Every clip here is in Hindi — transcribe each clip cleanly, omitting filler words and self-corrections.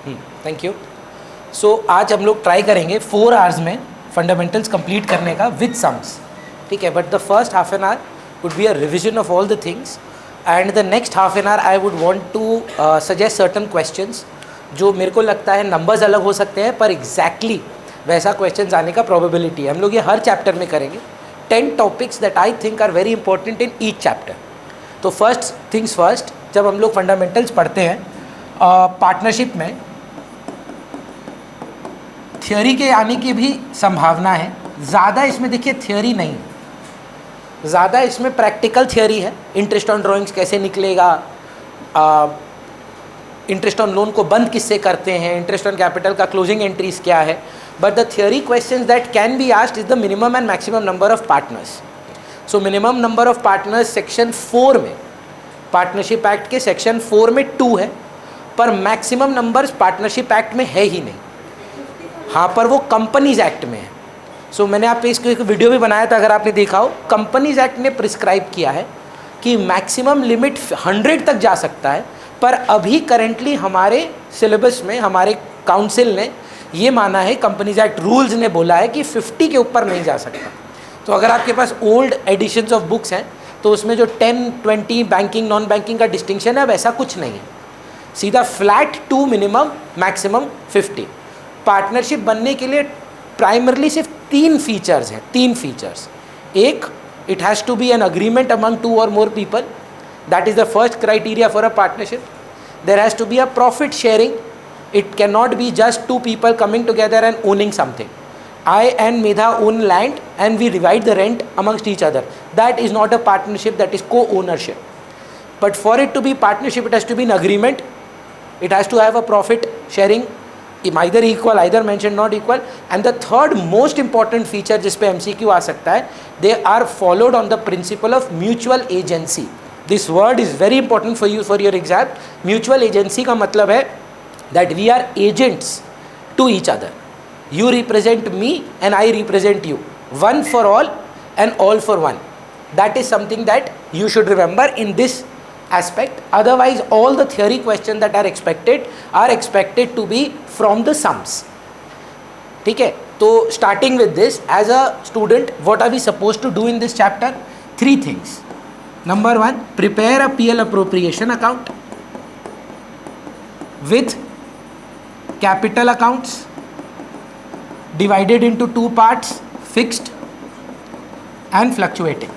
Thank you. सो आज हम लोग ट्राई करेंगे 4 आवर्स में फंडामेंटल्स कंप्लीट करने का विद सम्स, ठीक है। But the first half an hour would be a revision of all the things and the next half an hour I would want to suggest certain questions जो मेरे को लगता है नंबर्स अलग हो सकते हैं पर एग्जैक्टली वैसा क्वेश्चंस आने का प्रोबेबिलिटी है। हम लोग ये हर चैप्टर में करेंगे 10 topics that I think are very important in each chapter. तो फर्स्ट थिंग्स फर्स्ट, जब हम लोग फंडामेंटल्स पढ़ते हैं पार्टनरशिप में थियोरी के आने की भी संभावना है। ज़्यादा इसमें देखिए थियोरी नहीं, ज़्यादा इसमें प्रैक्टिकल थियोरी है। इंटरेस्ट ऑन ड्राइंग्स कैसे निकलेगा, इंटरेस्ट ऑन लोन को बंद किससे करते हैं, इंटरेस्ट ऑन कैपिटल का क्लोजिंग एंट्रीज क्या है। But the theory questions that can be asked is the minimum and maximum number of partners. So minimum number of partners section 4 में, पार्टनरशिप एक्ट के सेक्शन 4 में 2 है, पर मैक्सिमम नंबर्स पार्टनरशिप एक्ट में है ही नहीं। हाँ, पर वो कंपनीज एक्ट में है। सो मैंने आप पे इसको एक वीडियो भी बनाया था, अगर आपने देखा हो। कंपनीज एक्ट ने प्रिस्क्राइब किया है कि मैक्सिमम लिमिट 100 तक जा सकता है, पर अभी करेंटली हमारे सिलेबस में हमारे काउंसिल ने ये माना है, कंपनीज एक्ट रूल्स ने बोला है कि 50 के ऊपर नहीं जा सकता। तो अगर आपके पास ओल्ड एडिशंस ऑफ बुक्स हैं तो उसमें जो 10, 20 बैंकिंग नॉन बैंकिंग का डिस्टिंक्शन है वैसा कुछ नहीं है, सीधा फ्लैट 2 मिनिमम मैक्सिमम 50। पार्टनरशिप बनने के लिए प्राइमरली सिर्फ 3 फीचर्स हैं, 3 फीचर्स। एक, it has to be an agreement among 2 और more people, that is the first criteria for a partnership. There has to be a profit sharing, it can not be just 2 people coming together and owning something. I and Medha own land and we divide the rent amongst each other. That is not a partnership, that is co-ownership. But for it to be partnership, it has to be an agreement. It has to have a profit sharing, either equal, either mentioned not equal. And the third most important feature जिस पे MCQ आ सकता है, they are followed on the principle of mutual agency. This word is very important for you for your exam. Mutual agency का मतलब है that we are agents to each other. You represent me and I represent you. One for all and all for one. That is something that you should remember in this aspect. Otherwise, all the theory questions that are expected to be from the sums. ठीक है? तो starting with this, as a student, what are we supposed to do in this chapter? 3 things. Number 1, prepare a PL appropriation account with capital accounts divided into 2 parts, fixed and fluctuating.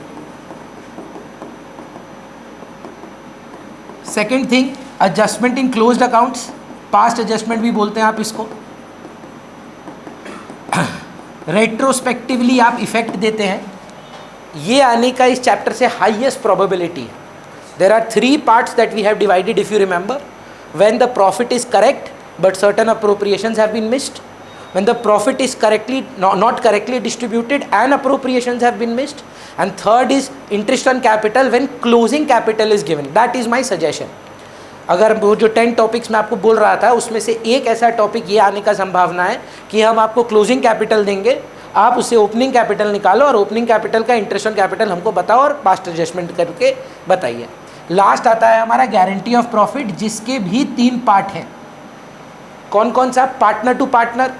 Second thing, adjustment in closed accounts, past adjustment भी बोलते हैं आप इसको। रेट्रोस्पेक्टिवली आप इफेक्ट देते हैं, ये आने का इस चैप्टर से हाईएस्ट प्रोबेबिलिटी है। There are 3 parts that we have divided if you remember. When the profit is correct but certain appropriations have been missed, when the profit is not correctly distributed and appropriations have been missed, and third is interest on capital when closing capital is given. That is my suggestion. अगर वो जो 10 टॉपिक्स मैं आपको बोल रहा था उसमें से एक ऐसा टॉपिक ये आने का संभावना है कि हम आपको क्लोजिंग कैपिटल देंगे, आप उससे ओपनिंग कैपिटल निकालो और ओपनिंग कैपिटल का इंटरेस्ट ऑन कैपिटल हमको बताओ और पास्ट एडजस्टमेंट करके बताइए। लास्ट आता है हमारा गारंटी ऑफ प्रॉफिट, जिसके भी 3 पार्ट हैं। कौन कौन सा? Partner to partner,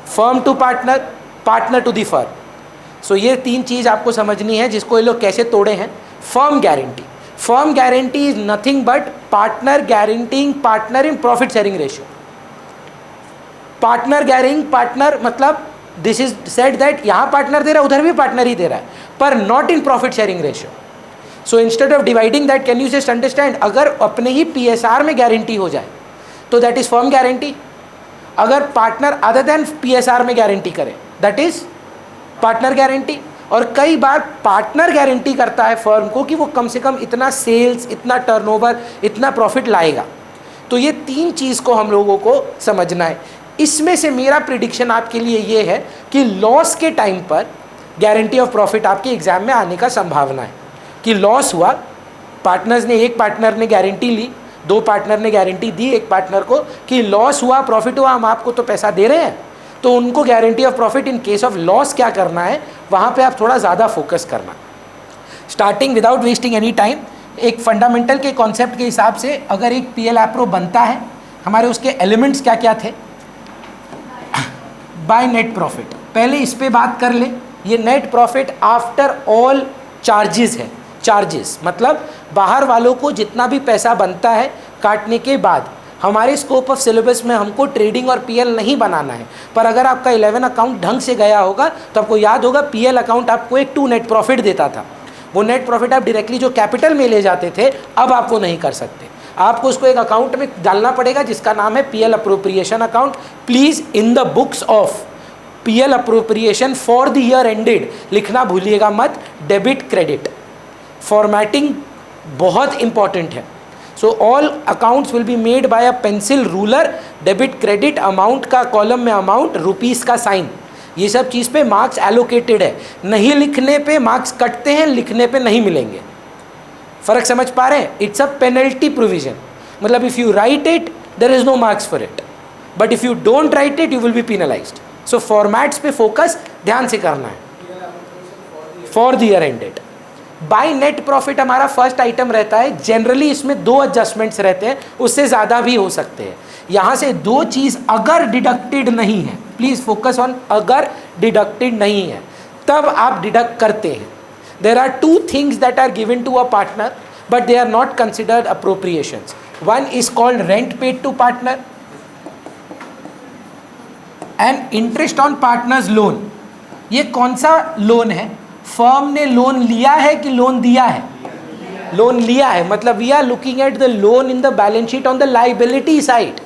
firm to partner, partner to the firm. So ये 3 चीज़ आपको समझनी है, जिसको ये लोग कैसे तोड़े हैं। Firm guarantee, firm guarantee is nothing but partner guaranteeing partner in profit sharing ratio. Partner guaranteeing partner मतलब दिस इज सेड दैट यहाँ पार्टनर दे रहा है, उधर भी पार्टनर ही दे रहा है, पर not in profit sharing ratio. So instead of dividing that, can you just understand, अगर अपने ही PSR में गारंटी हो जाए तो दैट इज फर्म गारंटी। अगर पार्टनर अदर देन PSR में गारंटी करे दैट इज पार्टनर गारंटी। और कई बार पार्टनर गारंटी करता है फर्म को कि वो कम से कम इतना सेल्स, इतना टर्नओवर, इतना प्रॉफिट लाएगा। तो ये 3 चीज़ को हम लोगों को समझना है। इसमें से मेरा प्रिडिक्शन आपके लिए ये है कि लॉस के टाइम पर गारंटी ऑफ प्रॉफिट आपके एग्जाम में आने का संभावना है कि लॉस हुआ, पार्टनर्स ने, एक पार्टनर ने गारंटी ली, 2 पार्टनर ने गारंटी दी एक पार्टनर को कि लॉस हुआ, प्रॉफिट हुआ, हम आपको तो पैसा दे रहे हैं, तो उनको guarantee of profit in case of loss क्या करना है, वहाँ पे आप थोड़ा ज़्यादा फोकस करना। Starting without wasting any time, एक फंडामेंटल के कॉन्सेप्ट के हिसाब से अगर एक PL एप्रो बनता है हमारे उसके एलिमेंट्स क्या क्या थे? बाय नेट प्रॉफिट, पहले इस पे बात कर ले। ये net profit after all charges है। चार्जेस मतलब बाहर वालों को जितना भी पैसा बनता है काटने के बाद, हमारे स्कोप ऑफ सिलेबस में हमको ट्रेडिंग और पीएल नहीं बनाना है। पर अगर आपका 11 अकाउंट ढंग से गया होगा तो आपको याद होगा पीएल अकाउंट आपको एक 2 नेट प्रॉफिट देता था। वो नेट प्रॉफिट आप डायरेक्टली जो कैपिटल में ले जाते थे, अब आप वो नहीं कर सकते। आपको उसको एक अकाउंट में डालना पड़ेगा जिसका नाम है PL appropriation account. Please in the books of PL appropriation for the year ended लिखना भूलिएगा मत, डेबिट क्रेडिट। फॉर्मेटिंग बहुत इंपॉर्टेंट है। So all accounts will be made by a pencil ruler. Debit credit, amount का कॉलम में अमाउंट, रुपीस का साइन, ये सब चीज़ पे मार्क्स एलोकेटेड है। नहीं लिखने पे मार्क्स कटते हैं, लिखने पे नहीं मिलेंगे। फर्क समझ पा रहे हैं? It's a penalty provision. मतलब if you write it there is no marks for it, but if you don't write it you will be penalised. So formats पे फोकस ध्यान से करना है। For the year ended by net profit हमारा फर्स्ट आइटम रहता है। जनरली इसमें 2 एडजस्टमेंट्स रहते हैं, उससे ज़्यादा भी हो सकते हैं। यहाँ से 2 चीज़ अगर डिडक्टेड नहीं है, प्लीज़ फोकस ऑन अगर डिडक्टेड नहीं है तब आप डिडक्ट करते हैं। There are 2 things that are given to a partner but they are not considered appropriations. One is called rent paid to partner and interest on partner's loan. ये कौन सा लोन है? फर्म ने लोन लिया है कि लोन दिया है? लोन लिया है। मतलब we are looking at the loan in the balance sheet on the liability side.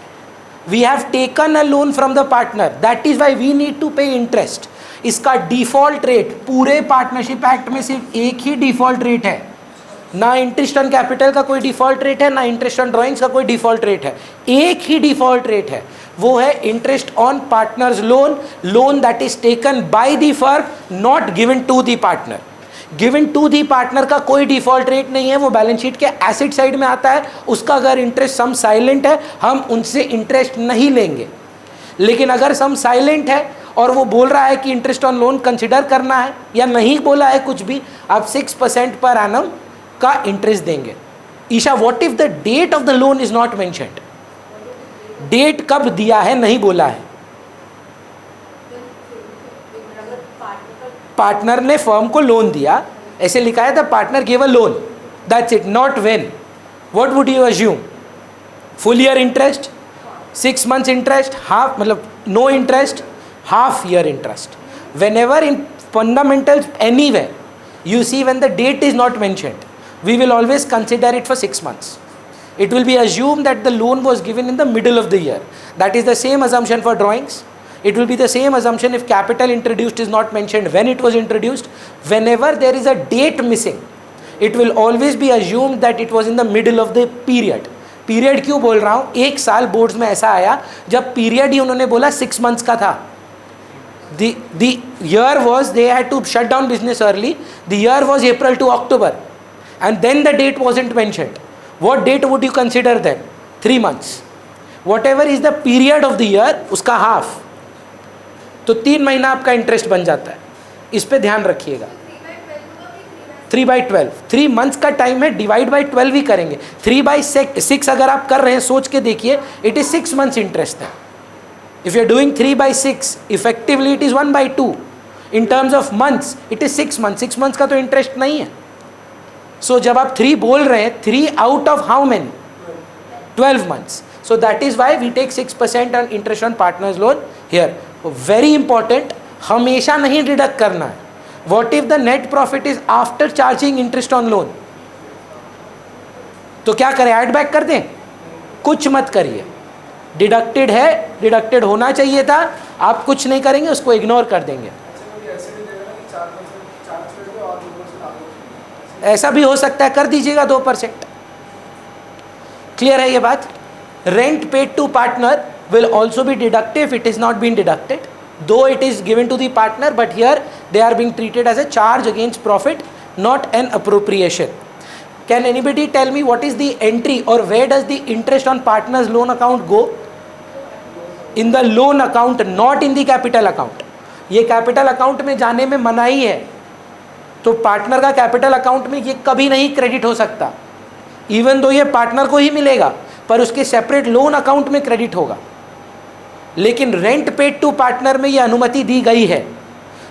We have taken a loan from the partner, that is why we need to pay interest. इसका डिफॉल्ट रेट, पूरे पार्टनरशिप एक्ट में सिर्फ एक ही डिफॉल्ट रेट है। ना इंटरेस्ट ऑन कैपिटल का कोई डिफॉल्ट रेट है, ना इंटरेस्ट ऑन ड्राइंग्स का कोई डिफॉल्ट रेट है। एक ही डिफॉल्ट रेट है, वो है interest on partner's loan, loan that is taken by the firm not given to the partner. Given to the partner का कोई डिफॉल्ट रेट नहीं है, वो बैलेंस शीट के एसेट साइड में आता है। उसका अगर इंटरेस्ट सम साइलेंट है हम उनसे इंटरेस्ट नहीं लेंगे। लेकिन अगर सम साइलेंट है और वो बोल रहा है कि इंटरेस्ट ऑन लोन कंसिडर करना है या नहीं बोला है कुछ भी, आप 6% पर एनम का इंटरेस्ट देंगे। Isha, what if the date of the loan is not mentioned? Date कब दिया है नहीं बोला है। पार्टनर ने फर्म को लोन दिया, ऐसे लिखा है the partner give a loan, that's it, not when. What would you assume? Full year interest, 6 months interest, half मतलब no interest, half year interest. Whenever in fundamentals anywhere you see when the date is not mentioned, we will always consider it for 6 months. It will be assumed that the loan was given in the middle of the year. That is the same assumption for drawings. It will be the same assumption if capital introduced is not mentioned when it was introduced. Whenever there is a date missing, it will always be assumed that it was in the middle of the period. Period क्यों बोल रहा हूँ? एक साल बोर्ड्स में ऐसा आया जब पीरियड ही उन्होंने बोला 6 months का था। The year was, they had to shut down business early. The year was April to October, and then the date wasn't mentioned. What date would you consider then? 3 months. Whatever is the period of the year, उसका हाफ, तो 3 महीना आपका इंटरेस्ट बन जाता है। इस पे ध्यान रखिएगा। 3/12, 3 months का टाइम है, डिवाइड बाई 12 ही करेंगे। 3/6 अगर आप कर रहे हैं, सोच के देखिए, इट इज 6 months इंटरेस्ट है। If you are doing 3/6, effectively it is 1/2. In terms of months, it is 6 months. 6 months का तो इंटरेस्ट नहीं है। So जब आप 3 बोल रहे हैं, 3 out of how many? 12 months. So that is why we take 6% on interest on partners loan here. Very important, हमेशा नहीं डिडक्ट करना है। What if the net profit is after charging interest on loan? तो क्या करें? ऐड बैक कर दें? कुछ मत करिए। डिडक्टेड है, डिडक्टेड होना चाहिए था, आप कुछ नहीं करेंगे, उसको इग्नोर कर देंगे। ऐसा भी हो सकता है, कर दीजिएगा 2%। क्लियर है ये बात? Rent paid to partner will also be deductive, it is not been deducted, though it is given to the partner, but here they are being treated as a charge against profit, not an appropriation. Can anybody tell me what is the entry or where does the interest on partners loan account go? In the loan account, not in the capital account. ये कैपिटल अकाउंट में जाने में मनाही है, तो पार्टनर का कैपिटल अकाउंट में ये कभी नहीं क्रेडिट हो सकता। इवन दो ये पार्टनर को ही मिलेगा, पर उसके सेपरेट लोन अकाउंट में क्रेडिट होगा। लेकिन रेंट पेड टू पार्टनर में ये अनुमति दी गई है।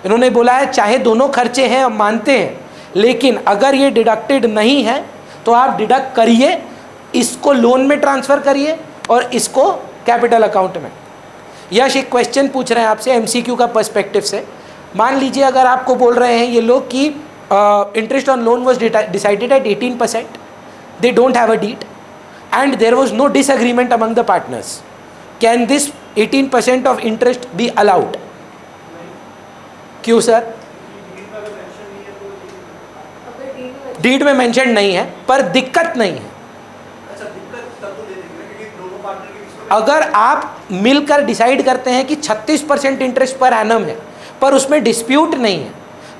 इन्होंने बोला है चाहे दोनों खर्चे हैं, हम मानते हैं, लेकिन अगर ये डिडक्टेड नहीं है तो आप डिडक्ट करिए, इसको लोन में ट्रांसफ़र करिए और इसको कैपिटल अकाउंट में। यश एक क्वेश्चन पूछ रहे हैं आपसे एमसीक्यू का पर्सपेक्टिव से। मान लीजिए अगर आपको बोल रहे हैं ये लोग कि interest on loan was decided at 18%, they don't have a deed and there was no disagreement among the partners, can this 18% of interest be allowed? क्यों सर? डीड में मेंशन नहीं है, पर दिक्कत नहीं है। अगर आप मिलकर डिसाइड करते हैं कि 36% इंटरेस्ट पर एनम है पर उसमें डिस्प्यूट नहीं है,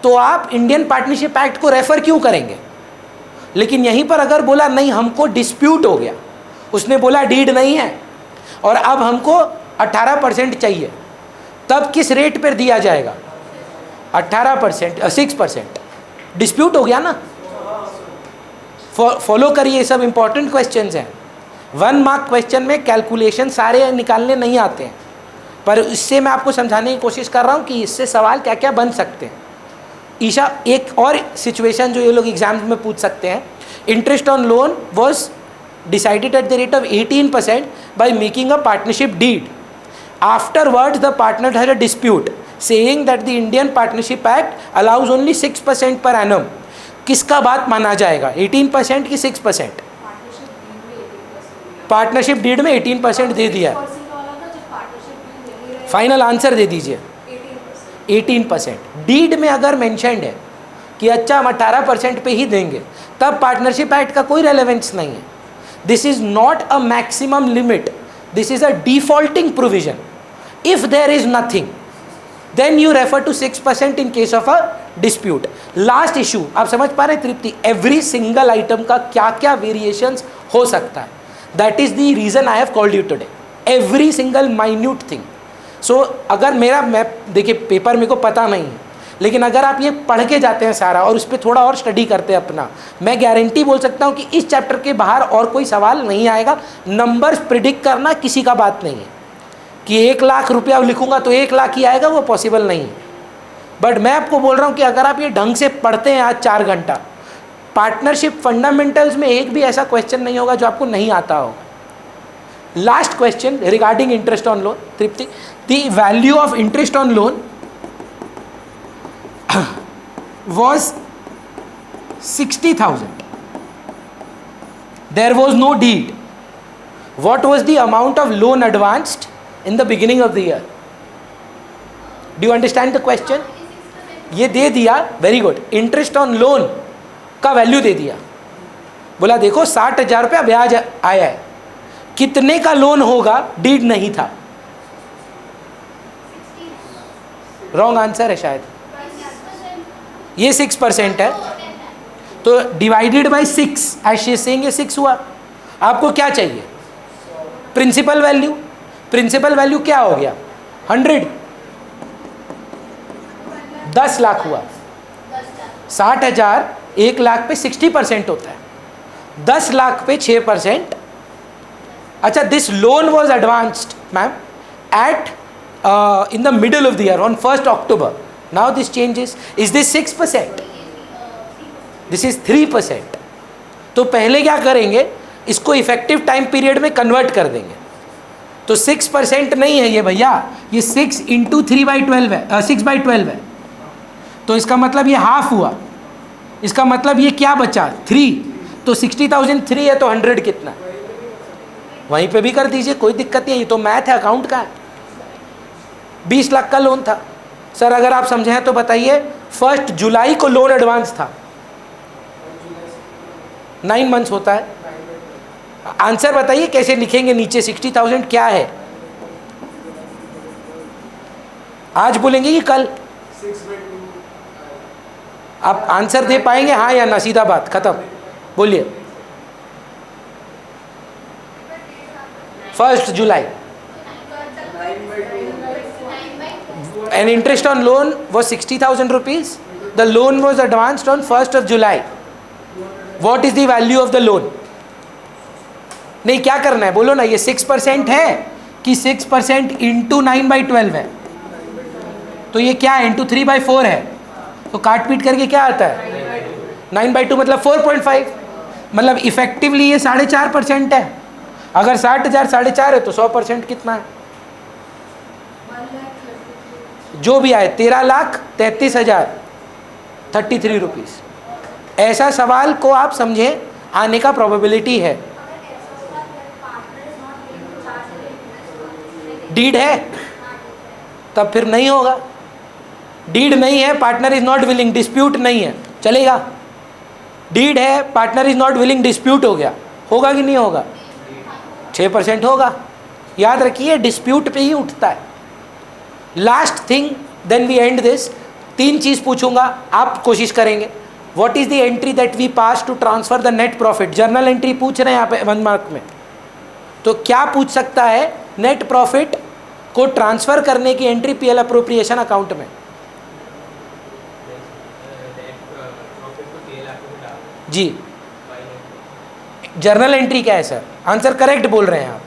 तो आप इंडियन पार्टनरशिप एक्ट को रेफर क्यों करेंगे? लेकिन यहीं पर अगर बोला नहीं हमको डिस्प्यूट हो गया, उसने बोला डीड नहीं है और अब हमको 18% चाहिए, तब किस रेट पर दिया जाएगा? 18%, 6%। डिस्प्यूट हो गया ना। फॉलो करिए, ये सब इंपॉर्टेंट क्वेश्चंस हैं। 1 मार्क क्वेश्चन में कैलकुलेशन सारे निकालने नहीं आते हैं, पर इससे मैं आपको समझाने की कोशिश कर रहा हूँ कि इससे सवाल क्या क्या बन सकते हैं। ईशा, एक और सिचुएशन जो ये लोग एग्जाम्स में पूछ सकते हैं, interest on loan was decided at the rate of 18% by making a partnership deed. Afterwards the partner has a dispute saying that the Indian partnership act allows only 6% पर एनम। किसका बात माना जाएगा, 18% की 6%? पार्टनरशिप डीड में 18% दे दिया है। फाइनल आंसर दे दीजिए। 18%। डीड में अगर मेंशन्ड है कि अच्छा हम 18% पे ही देंगे, तब पार्टनरशिप एक्ट का कोई रेलेवेंस नहीं है। This is not a maximum limit, this is a defaulting provision. If there is nothing then you refer to 6% in case of a dispute. Last issue आप समझ पा रहे हैं तृप्ति, एवरी सिंगल आइटम का क्या क्या वेरिएशंस हो सकता है। That is the reason I have called you today, every single minute thing. So अगर मैं देखिए पेपर मेरे को पता नहीं है, लेकिन अगर आप ये पढ़ के जाते हैं सारा और उस पर थोड़ा और स्टडी करते हैं अपना, मैं गारंटी बोल सकता हूँ कि इस चैप्टर के बाहर और कोई सवाल नहीं आएगा। नंबर्स प्रिडिक्ट करना किसी का बात नहीं है कि 1 लाख रुपया लिखूंगा तो 1 लाख ही आएगा, वो पॉसिबल नहीं है। बट मैं आपको बोल रहा हूँ कि अगर आप ये ढंग से पढ़ते हैं आज 4 घंटा, पार्टनरशिप फंडामेंटल्स में एक भी ऐसा क्वेश्चन नहीं होगा जो आपको नहीं आता होगा। Last question regarding interest on loan, Tripti, the value of interest on loan was 60,000. There was no deed. What was the amount of loan advanced in the beginning of the year? Do you understand the question? ये दे दिया, very good. Interest on loan का वैल्यू दे दिया, बोला देखो 60,000 रुपया ब्याज आया है, कितने का लोन होगा? डीड नहीं था। रॉन्ग आंसर है शायद। ये 6% है, तो divided by 6, as she is saying, ये 6 हुआ। आपको क्या चाहिए? Principal value. प्रिंसिपल वैल्यू क्या हो गया? 100। 10 लाख हुआ। 60,000 1 लाख पे 60% होता है, 10 लाख पे 6%। अच्छा, this loan was advanced ma'am at in the middle of the year on 1st October. Now this changes. Is this 6%? This is 3%. तो पहले क्या करेंगे, इसको इफेक्टिव टाइम पीरियड में कन्वर्ट कर देंगे। तो 6% नहीं है ये भैया, ये 6 इंटू 3/12 है, 6/12 है। तो इसका मतलब ये हाफ हुआ, इसका मतलब ये क्या बचा? 3। तो 60,003 है तो 100 कितना? वहीं पे भी कर दीजिए, कोई दिक्कत नहीं है, ये तो मैथ है, अकाउंट का है। 20 लाख का लोन था सर, अगर आप समझे हैं तो बताइए। 1 जुलाई को लोन एडवांस था, 9 मंथ्स होता है। आंसर बताइए कैसे लिखेंगे नीचे? 60,000 क्या है? आज बोलेंगे कि कल? आप आंसर दे पाएंगे हाँ या ना? सीधा बात खत्म, बोलिए। 1 जुलाई। An interest on loan was 60,000 rupees. The loan was advanced on 1st of July. What is the value of the loan? नहीं, क्या करना है बोलो ना, ये 6% है कि 6% इंटू 9/12 है, तो ये क्या है, इंटू 3/4 है, तो काट पीट करके क्या आता है 9/2 मतलब 4.5, मतलब इफेक्टिवली ये 4.5% है। अगर 60,000 4.5 है तो 100% कितना है, जो भी आए 13,33,033 रुपीज़। ऐसा सवाल को आप समझें, आने का प्रोबेबिलिटी है। डीड है तब फिर नहीं होगा, डीड नहीं है, partner is not willing, dispute नहीं है, चलेगा। डीड है, partner is not willing, dispute हो गया, होगा कि नहीं होगा, 6% होगा। याद रखिए डिस्प्यूट पे ही उठता है। Last thing, then we end this. 3 चीज़ पूछूंगा, आप कोशिश करेंगे। What is the entry that we pass to transfer the net profit, journal entry पूछ रहे हैं यहाँ पे 1 मार्क में, तो क्या पूछ सकता है, नेट प्रॉफिट को ट्रांसफर करने की एंट्री पीएल अप्रोप्रिएशन अकाउंट में। जी, जर्नल एंट्री क्या है सर, आंसर करेक्ट बोल रहे हैं आप।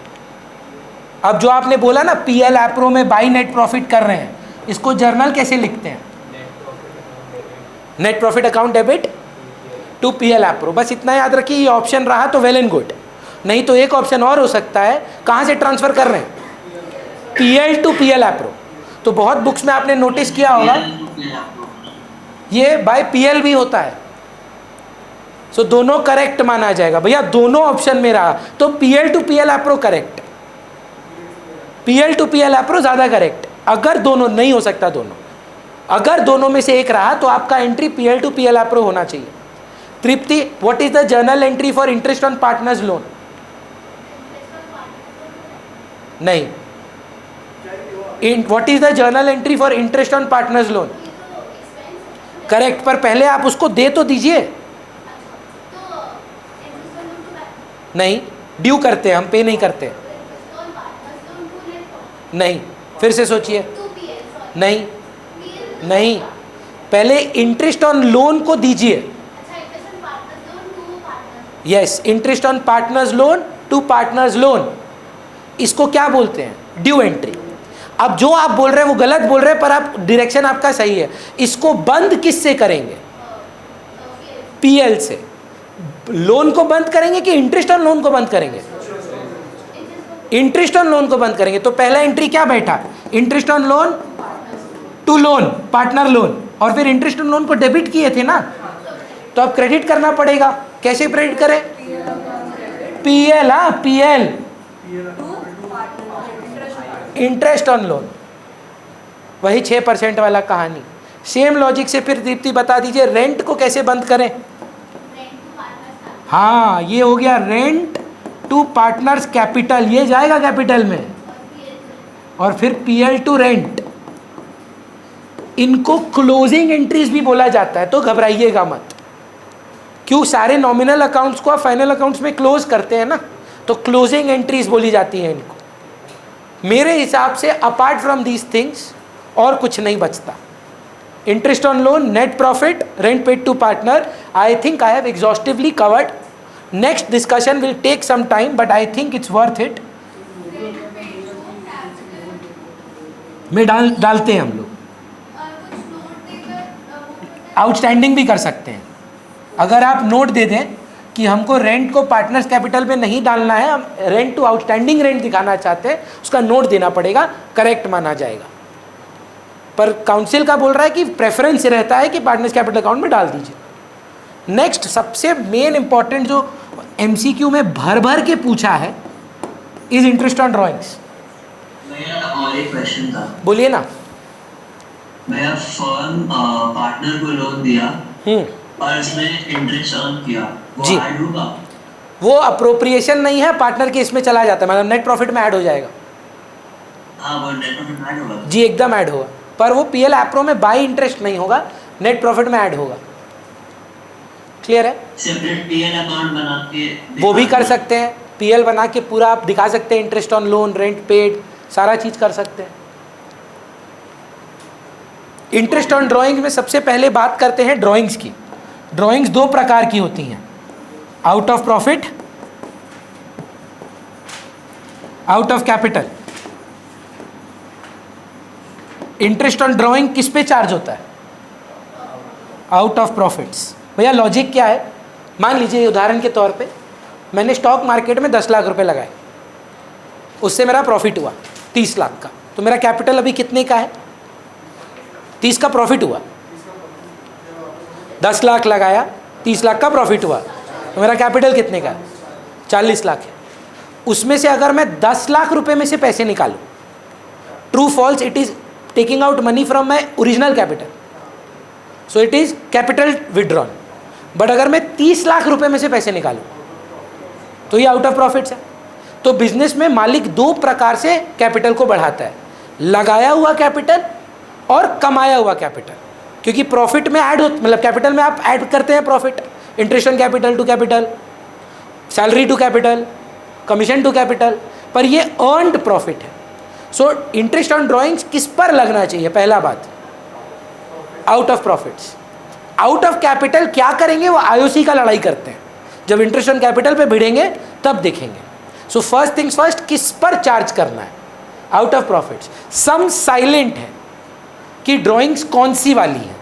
अब जो आपने बोला ना पीएल एप्रो में बाई नेट प्रॉफिट कर रहे हैं, इसको जर्नल कैसे लिखते हैं, net profit account debit to PL appro. बस इतना याद रखिए, ये ऑप्शन रहा तो वेल एंड गुड, नहीं तो एक ऑप्शन और हो सकता है, कहाँ से ट्रांसफर कर रहे हैं, पीएल टू पीएल एप्रो। तो बहुत बुक्स में आपने नोटिस किया होगा ये बाय पीएल भी होता है, सो दोनों करेक्ट माना जाएगा। भैया दोनों ऑप्शन में रहा तो PL to PL appro correct, PL to PL appro ज़्यादा करेक्ट। अगर दोनों नहीं हो सकता, दोनों, अगर दोनों में से एक रहा तो आपका entry PL to PL appro होना चाहिए। Tripti, what is the journal entry for interest on partner's loan? नहीं, what is the journal entry for interest on partner's loan? Correct, पर पहले आप उसको दे तो दीजिए। नहीं, ड्यू करते हैं हम, पे नहीं करते। नहीं, फिर से सोचिए। नहीं नहीं, पहले इंटरेस्ट ऑन लोन को दीजिए। Yes, interest on partner's loan to partner's loan, इसको क्या बोलते हैं, ड्यू एंट्री। अब जो आप बोल रहे हैं वो गलत बोल रहे हैं, पर आप डायरेक्शन आपका सही है। इसको बंद किससे करेंगे, पीएल से। लोन को बंद करेंगे कि इंटरेस्ट ऑन लोन को बंद करेंगे? इंटरेस्ट ऑन लोन को बंद करेंगे। तो पहला एंट्री क्या बैठा, interest on loan to loan, partner loan, और फिर इंटरेस्ट ऑन लोन को डेबिट किए थे ना, तो अब क्रेडिट करना पड़ेगा। कैसे क्रेडिट करें, पीएल, हाँ पीएल, इंटरेस्ट ऑन लोन, वही 6% वाला कहानी। सेम लॉजिक से फिर दीप्ति बता दीजिए रेंट को कैसे बंद करें। हाँ, ये हो गया रेंट टू पार्टनर्स कैपिटल, ये जाएगा कैपिटल में, और फिर पीएल टू रेंट। इनको क्लोजिंग एंट्रीज भी बोला जाता है, तो घबराइएगा मत। क्यों, सारे नॉमिनल अकाउंट्स को आप फाइनल अकाउंट्स में क्लोज करते हैं ना, तो क्लोजिंग एंट्रीज बोली जाती है इनको। मेरे हिसाब से अपार्ट फ्रॉम दीज थिंग्स और कुछ नहीं बचता। Interest on loan, net profit, rent paid to partner, I think I have exhaustively covered. Next discussion will take some time, but I think it's worth it. में डालते हैं हम लोग, आउटस्टैंडिंग भी कर सकते हैं। अगर आप नोट दे दें कि हमको रेंट को पार्टनर्स कैपिटल में नहीं डालना है, हम रेंट टू आउटस्टैंडिंग रेंट दिखाना चाहते हैं, उसका नोट देना पड़ेगा, करेक्ट माना जाएगा। पर काउंसिल का बोल रहा है कि प्रेफरेंस रहता है कि पार्टनर्स कैपिटल अकाउंट में डाल दीजिए। नेक्स्ट सबसे मेन इंपॉर्टेंट जो एमसीक्यू में भर भर के पूछा है इज इंटरेस्ट ऑन ड्रॉइंग्स। और एक क्वेश्चन था, बोलिए ना। मैं फर्म पार्टनर को लोन दिया और इसमें इंटरेस्ट अर्न किया, वो जी, ऐड होगा? वो अप्रोप्रिएशन नहीं है, पार्टनर के इसमें चला जाता है, मतलब नेट प्रॉफिट में ऐड हो जाएगा। हाँ, वो नेट प्रॉफिट में ऐड होगा जी, एकदम ऐड होगा, पर वो पीएल एप्रो में बाई इंटरेस्ट नहीं होगा, नेट प्रॉफिट में ऐड होगा। क्लियर है? सेपरेट पीएल अकाउंट बना के वो भी कर सकते हैं, पीएल बना के पूरा आप दिखा सकते हैं, interest on loan, rent paid, सारा चीज कर सकते हैं। इंटरेस्ट ऑन ड्राइंग में सबसे पहले बात करते हैं ड्राइंग्स की। ड्राइंग्स 2 प्रकार की होती हैं, out of profit out of capital. Interest on drawing किस पे चार्ज होता है? Out of profits. भैया लॉजिक क्या है? मान लीजिए उदाहरण के तौर पे मैंने स्टॉक मार्केट में 10 लाख रुपए लगाए, उससे मेरा प्रॉफिट हुआ 30 लाख का, तो मेरा कैपिटल अभी कितने का है? 30 का प्रॉफिट हुआ। 10 लाख लगाया, 30 लाख का प्रॉफिट हुआ, तो मेरा कैपिटल कितने का है? 40 लाख है। उसमें से अगर मैं 10 लाख रुपए में से पैसे निकालूं, true false, it is taking out money from my original capital, so it is capital withdrawn. But अगर मैं 30 लाख रुपए में से पैसे निकालूं तो ये आउट ऑफ प्रॉफिट्स है। तो बिजनेस में मालिक दो प्रकार से कैपिटल को बढ़ाता है, लगाया हुआ कैपिटल और कमाया हुआ कैपिटल। क्योंकि प्रॉफिट में ऐड हो, मतलब कैपिटल में आप ऐड करते हैं profit, interest on capital to capital, salary to capital, commission to capital, पर ये अर्नड प्रॉफिट है। सो इंटरेस्ट ऑन ड्रॉइंग्स किस पर लगना चाहिए? पहला बात, out of profits. Out of capital क्या करेंगे? वो आईओसी का लड़ाई करते हैं, जब इंटरेस्ट ऑन कैपिटल पे भिड़ेंगे तब देखेंगे। सो फर्स्ट थिंग्स फर्स्ट, किस पर चार्ज करना है? Out of profits. Some silent है कि ड्राइंग्स कौन सी वाली है,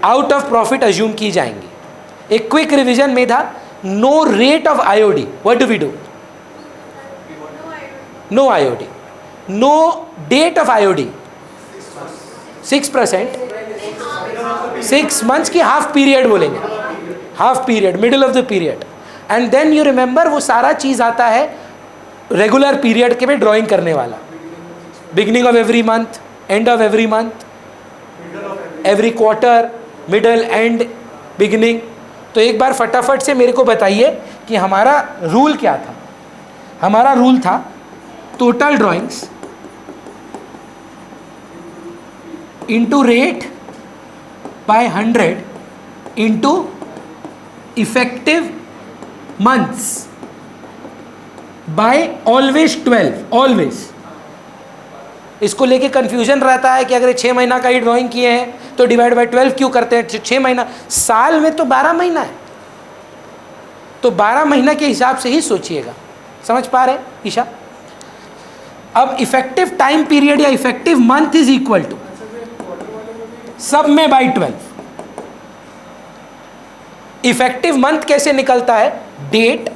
आउट ऑफ प्रॉफिट अज्यूम की जाएंगी। एक क्विक रिवीजन में था, no rate of IOD, what do we do? No IOD. No date of IOD, 6%, 6 months की हाफ पीरियड बोलेंगे, half period, middle of the period. And then you remember वो सारा चीज आता है रेगुलर पीरियड के में ड्राइंग करने वाला, beginning of every month, end of every month, every quarter, middle, and, beginning. तो एक बार फटाफट से मेरे को बताइए कि हमारा रूल क्या था? हमारा रूल था total drawings into rate by 100 into effective months by always 12, always. इसको लेके कंफ्यूजन रहता है कि अगर 6 महीना का ही ड्राइंग किए हैं तो डिवाइड बाय 12 क्यों करते हैं? 6 महीना, साल में तो 12 महीना है, तो 12 महीना के हिसाब से ही सोचिएगा। समझ पा रहे ईशा? अब इफेक्टिव टाइम पीरियड या effective month is equal to सब में बाई 12। इफेक्टिव मंथ कैसे निकलता है? डेट,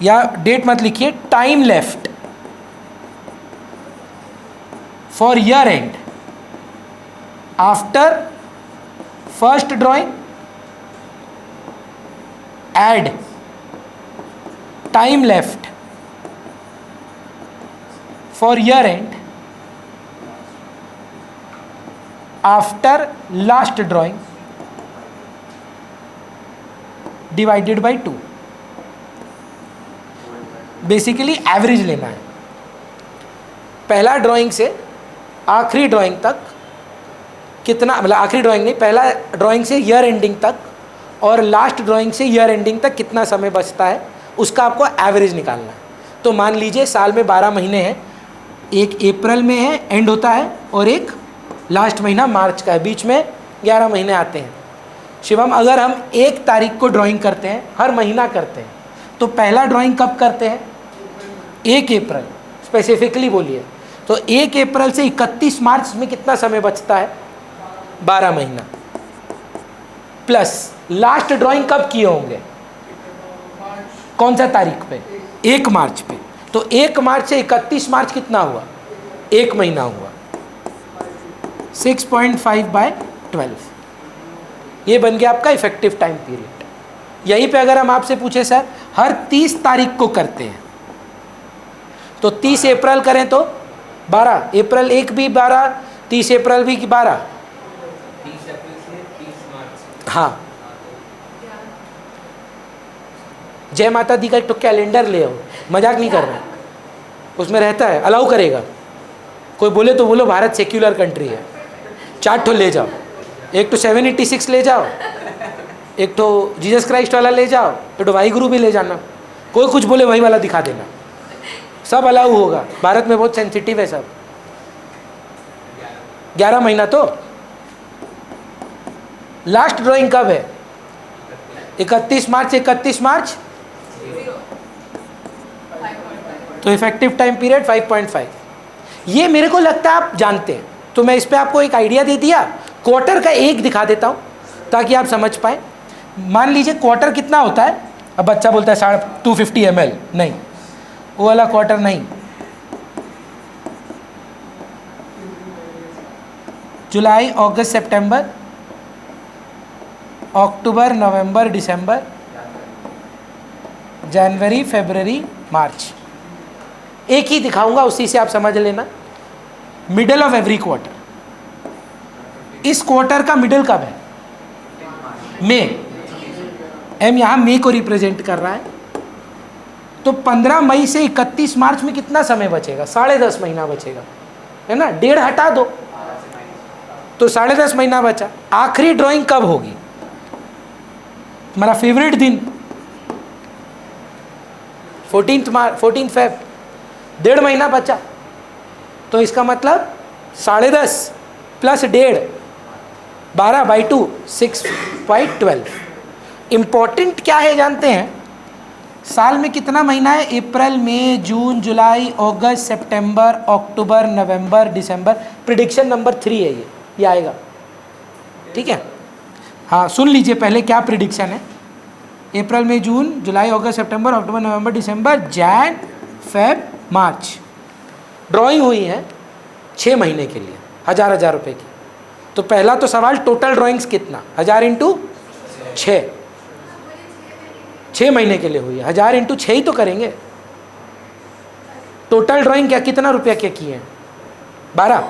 या डेट मत लिखिए, time left for year end after first drawing, add time left for year end after last drawing divided by 2। Basically average लेना है। पहला ड्राइंग से आखिरी ड्राइंग तक कितना, मतलब आखिरी ड्राइंग नहीं, पहला ड्राइंग से ईयर एंडिंग तक और लास्ट ड्राइंग से ईयर एंडिंग तक कितना समय बचता है, उसका आपको एवरेज निकालना है। तो मान लीजिए साल में 12 महीने हैं, एक अप्रैल में है एंड होता है और एक लास्ट महीना मार्च का है, बीच में 11 महीने आते हैं। शिवम, अगर हम 1 तारीख को ड्राइंग करते हैं, हर महीना करते हैं, तो पहला ड्राइंग कब करते हैं? 1 अप्रैल, स्पेसिफिकली बोलिए। तो 1 अप्रैल से 31 मार्च में कितना समय बचता है? 12 महीना। प्लस लास्ट ड्राइंग कब किए होंगे? कौन सा तारीख पे? 1 मार्च पे। तो 1 मार्च से 31 मार्च कितना हुआ? 1 महीना हुआ। 6.5 बाय 12, ये बन गया आपका इफेक्टिव टाइम पीरियड। यहीं पे अगर हम आपसे पूछे सर हर 30 तारीख को करते हैं, तो 30 अप्रैल करें तो 12, अप्रैल 1 भी 12, 30 अप्रैल भी 12, 30 अप्रैल से 30 मार्च। हाँ। जय माता दी का तो कैलेंडर ले आओ, मजाक नहीं कर रहे, उसमें रहता है, अलाउ करेगा। कोई बोले तो बोलो भारत सेक्युलर कंट्री है, 4 ठो ले जाओ, एक तो 786 ले जाओ, एक तो जीसस क्राइस्ट वाला ले जाओ, एक तो वाई गुरु भी ले जाना, कोई कुछ बोले वही वाला दिखा देना, सब अलाउ होगा। भारत में बहुत सेंसिटिव है सब। 11 महीना। तो लास्ट ड्राइंग कब है? 31 मार्च से 31 मार्च तो इफेक्टिव टाइम पीरियड 5.5। ये मेरे को लगता है आप जानते हैं, तो मैं इस पर आपको एक आइडिया दे दिया। क्वार्टर का एक दिखा देता हूँ ताकि आप समझ पाए। मान लीजिए क्वार्टर कितना होता है, अब बच्चा बोलता है 250 ml, नहीं वो वाला क्वार्टर नहीं, जुलाई अगस्त सितंबर अक्टूबर नवंबर दिसंबर जनवरी फरवरी मार्च, एक ही दिखाऊंगा, उसी से आप समझ लेना। Middle of every quarter. इस क्वार्टर का मिडल कब है? मई। एम यहाँ मई को रिप्रेजेंट कर रहा है। तो 15 मई से 31 मार्च में कितना समय बचेगा? 10.5 महीना बचेगा, है ना। 1.5 हटा दो तो 10.5 महीना बचा। आखिरी ड्राइंग कब होगी? हमारा फेवरेट दिन 14 फेब, 1.5 महीना बचा। तो इसका मतलब 10.5 प्लस 1.5, 12/2, 6/12। इम्पॉर्टेंट क्या है जानते हैं? साल में कितना महीना है? अप्रैल मई जून जुलाई अगस्त सितंबर अक्टूबर नवंबर दिसंबर। प्रिडिक्शन नंबर 3 है ये आएगा, ठीक है। हाँ सुन लीजिए पहले क्या प्रिडिक्शन है। अप्रैल मई जून जुलाई अगस्त सितंबर अक्टूबर नवंबर दिसंबर जैन फेब मार्च। ड्राइंग हुई है 6 महीने के लिए, 1000 रुपये की। तो पहला तो सवाल, टोटल ड्राइंग्स कितना? 1000 × 6, 6 महीने के लिए हुई है। 1000 × 6 ही तो करेंगे। टोटल ड्राइंग क्या कितना रुपया के किए हैं? 12।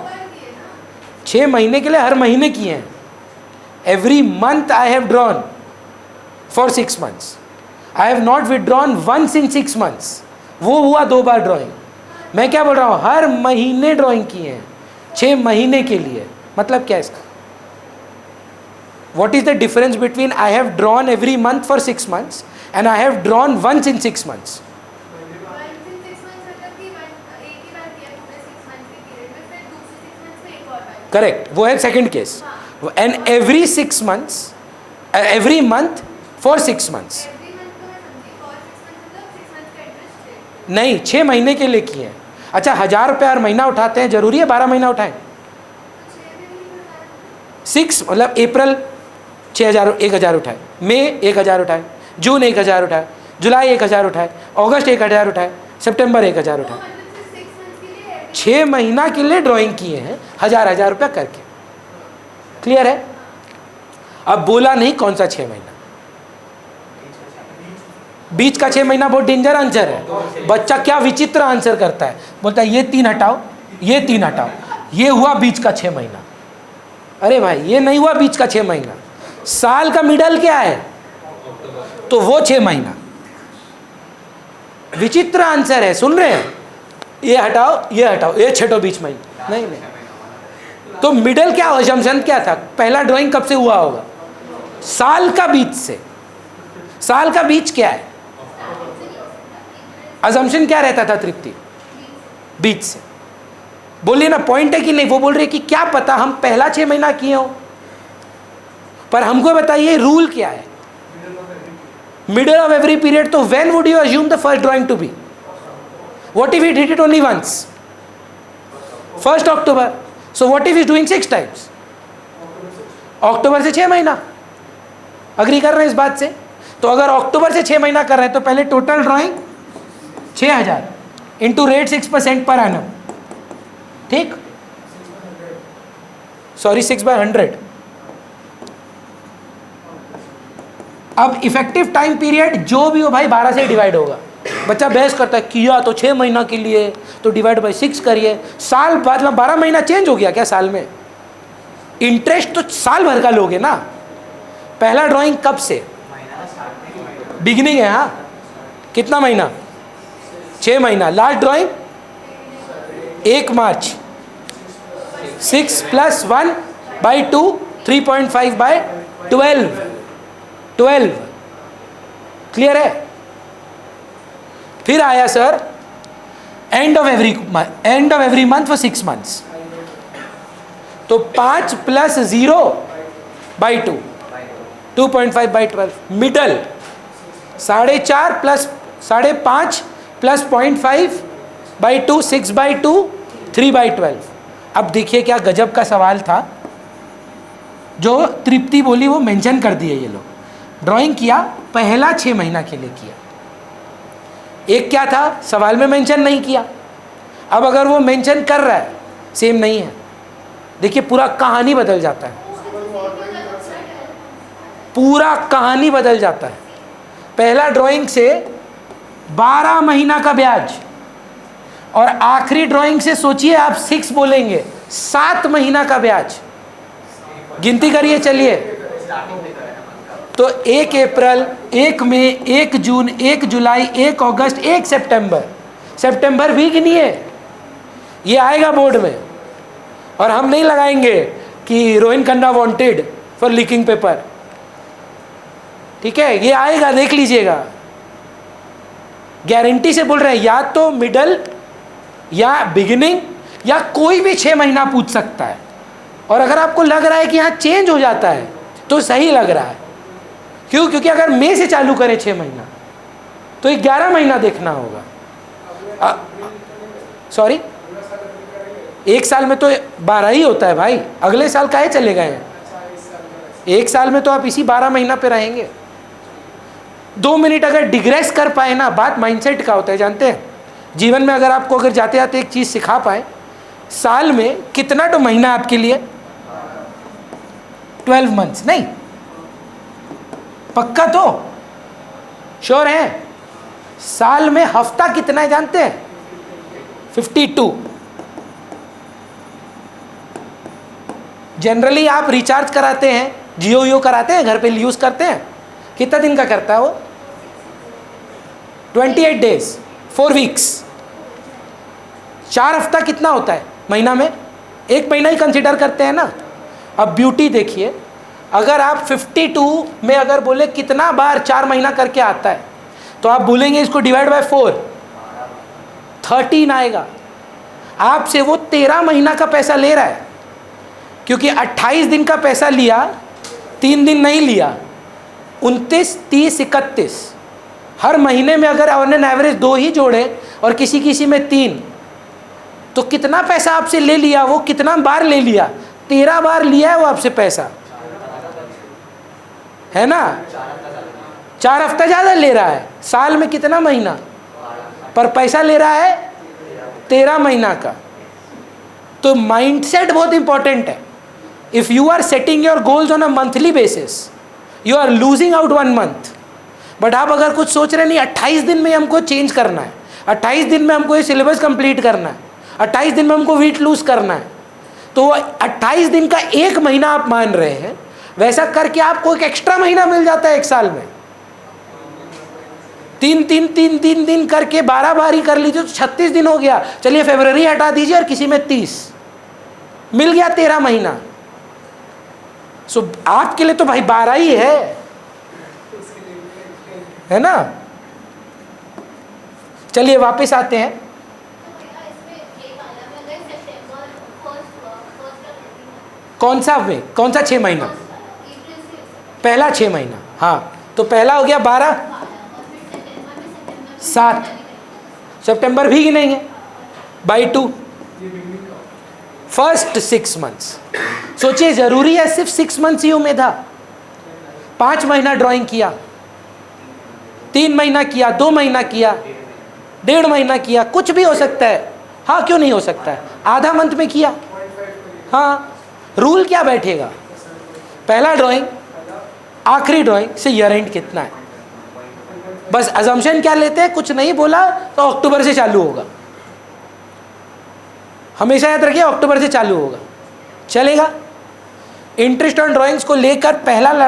6 महीने के लिए हर महीने किए हैं। Every month I have drawn for 6 months। I have not withdrawn once in 6 months। वो हुआ 2 बार ड्राइंग। मैं क्या बोल रहा हूँ? हर महीने ड्राइंग किए हैं 6 महीने के लिए। मतलब क्या इसका? What is the difference between I have drawn every month for 6 months and I have drawn once in 6 months? Correct, वो है second case. And every 6 months, every month for 6 months। नहीं, 6 महीने के लिए किए हैं। अच्छा 1000 रुपये हर महीना उठाते हैं, जरूरी है 12 महीना उठाएं? 6 मतलब अप्रैल 6000 1000 उठाए, मई 1000 उठाए, जून 1000 उठाए, जुलाई 1000 उठाए, अगस्त 1000 उठाए, सितंबर 1000 उठाए। 6 महीना के लिए ड्राइंग किए हैं 1000 रुपया करके। क्लियर है? अब बोला नहीं कौन सा 6 महीना, बीच का 6 महीना बहुत डेंजर आंसर है। बच्चा क्या विचित्र आंसर करता है, बोलता है ये 3 हटाओ, ये 3 हटाओ, ये हुआ बीच का 6 महीना। अरे भाई ये नहीं हुआ बीच का 6 महीना। साल का मिडल क्या है? तो वो 6 महीना। विचित्र आंसर है, सुन रहे हैं? ये हटाओ, ये हटाओ, ये छठो बीच महीना। नहीं नहीं, तो मिडल क्या, अजम्पशन क्या था? पहला ड्राइंग कब से हुआ होगा? साल का बीच से। साल का बीच क्या है? अजम्पशन क्या रहता था तृप्ति? बीच से। बोलिए ना, पॉइंट है कि नहीं? वो बोल रहे कि क्या पता हम पहला 6 महीना किए हो, पर हमको बताइए रूल क्या है? Middle of every period. तो when would you assume the first drawing to be? What if he did it only once? 1 October. So what if he is doing 6 times? अक्टूबर से 6 महीना। अग्री कर रहे हैं इस बात से? तो अगर अक्टूबर से 6 महीना कर रहे हैं तो पहले टोटल ड्राइंग 6000 इंटू रेट 6% पर एनम, ठीक? सॉरी 6/100। अब इफेक्टिव टाइम पीरियड जो भी हो भाई 12 से डिवाइड होगा। बच्चा बहस करता है किया तो 6 महीना के लिए तो डिवाइड बाई 6 करिए। साल बाद में 12 महीना चेंज हो गया क्या साल में? इंटरेस्ट तो साल भर का लोगे ना। पहला ड्राइंग कब से? बिगिनिंग है। हाँ कितना महीना? 6 महीना। लास्ट ड्राइंग 1 मार्च। 6 + 1/2 3.5/12 12। क्लियर है? फिर आया sir end of every month for 6 months। तो 5 + 0/2 2.5/12। मिडल 4.5 + 5 + 0.5 6/2, 6/2, 3/12। अब देखिए क्या गजब का सवाल था, जो तृप्ति बोली वो मेंशन कर दिए ये लोग। ड्राइंग किया, पहला 6 महीना के लिए किया। एक क्या था, सवाल में मेंशन नहीं किया। अब अगर वो मेंशन कर रहा है, सेम नहीं है। देखिए पूरा कहानी बदल जाता है, पूरा कहानी बदल जाता है। पहला ड्राइंग से 12 महीना का ब्याज, और आखिरी ड्राइंग से सोचिए आप 6 बोलेंगे, 7 महीना का ब्याज। गिनती करिए चलिए। तो 1 अप्रैल, 1 मई, 1 जून, 1 जुलाई, 1 अगस्त, 1 सितंबर। सितंबर भी गिनिए, ये आएगा बोर्ड में। और हम नहीं लगाएंगे कि Rohin Khanna wanted for leaking paper, ठीक है, ये आएगा, देख लीजिएगा। गारंटी से बोल रहे हैं, या तो मिडल या बिगिनिंग या कोई भी 6 महीना पूछ सकता है। और अगर आपको लग रहा है कि यहाँ चेंज हो जाता है तो सही लग रहा है। क्यों? क्योंकि अगर मई से चालू करें 6 महीना तो 11 महीना देखना होगा। सॉरी, 1 साल में तो 12 ही होता है भाई, अगले साल काहे चले गए हैं? 1 साल में तो आप इसी 12 महीना पे रहेंगे। 2 मिनट अगर डिग्रेस कर पाए ना, बात माइंडसेट का होता है, जानते हैं जीवन में। अगर आपको अगर जाते जाते एक चीज़ सिखा पाए, साल में कितना तो महीना आपके लिए? 12 मंथ्स नहीं? पक्का तो? श्योर है? साल में हफ्ता कितना है जानते हैं? 52। जनरली आप रिचार्ज कराते हैं, जियो कराते हैं, घर पे यूज करते हैं, कितना दिन का करता है वो? 28 डेज, 4 वीक्स। 4 हफ्ता कितना होता है महीना में? 1 महीना ही कंसिडर करते हैं ना। अब ब्यूटी देखिए, अगर आप 52 में अगर बोले कितना बार 4 महीना करके आता है, तो आप बोलेंगे इसको डिवाइड बाय 4, 13 आएगा। आपसे वो 13 महीना का पैसा ले रहा है, क्योंकि 28 दिन का पैसा लिया, 3 दिन नहीं लिया। 29, 30, 31 हर महीने में अगर ऑन एन एवरेज 2 ही जोड़े और किसी किसी में 3, तो कितना पैसा आपसे ले लिया? वो कितना बार ले लिया? 13 बार लिया है वो आपसे पैसा, है ना? 4 हफ्ता ज़्यादा ले रहा है। साल में कितना महीना? पर पैसा ले रहा है 13 महीना का। तो माइंडसेट बहुत इंपॉर्टेंट है। If you are setting your goals on a monthly basis, you are losing out 1 month. But आप अगर कुछ सोच रहे नहीं, 28 दिन में हमको चेंज करना है, 28 दिन में हमको ये सिलेबस कंप्लीट करना है, 28 दिन में हमको वेट लूज करना है, तो 28 दिन का 1 महीना आप मान रहे हैं, वैसा करके आपको एक एक्स्ट्रा महीना मिल जाता है 1 साल में। 3 दिन करके 12 बार ही कर लीजिए तो 36 दिन हो गया। चलिए फरवरी हटा दीजिए और किसी में 30, मिल गया 13 महीना। सो आपके लिए तो भाई 12 ही है ना? चलिए वापस आते हैं। कौन सा वे? कौन सा 6 महीना? पहला 6 महीना, हाँ। तो पहला हो गया 12, 7 सितंबर भी गिनेंगे बाई 2, फर्स्ट 6 मंथ्स। सोचिए जरूरी है सिर्फ 6 मंथ्स ही उम्मीद था? 5 महीना ड्राइंग किया, 3 महीना किया, 2 महीना किया, 1.5 महीना किया, कुछ भी हो सकता है। हाँ, क्यों नहीं हो सकता है? आधा मंथ में किया, हाँ। रूल क्या बैठेगा? पहला ड्राइंग, आखिरी ड्राइंग से ईयर एंड कितना है? बस अजम्पशन क्या लेते हैं? कुछ नहीं बोला तो अक्टूबर से चालू होगा। हमेशा याद रखिए, अक्टूबर से चालू होगा, चलेगा। इंटरेस्ट ऑन ड्राइंग्स को लेकर पहला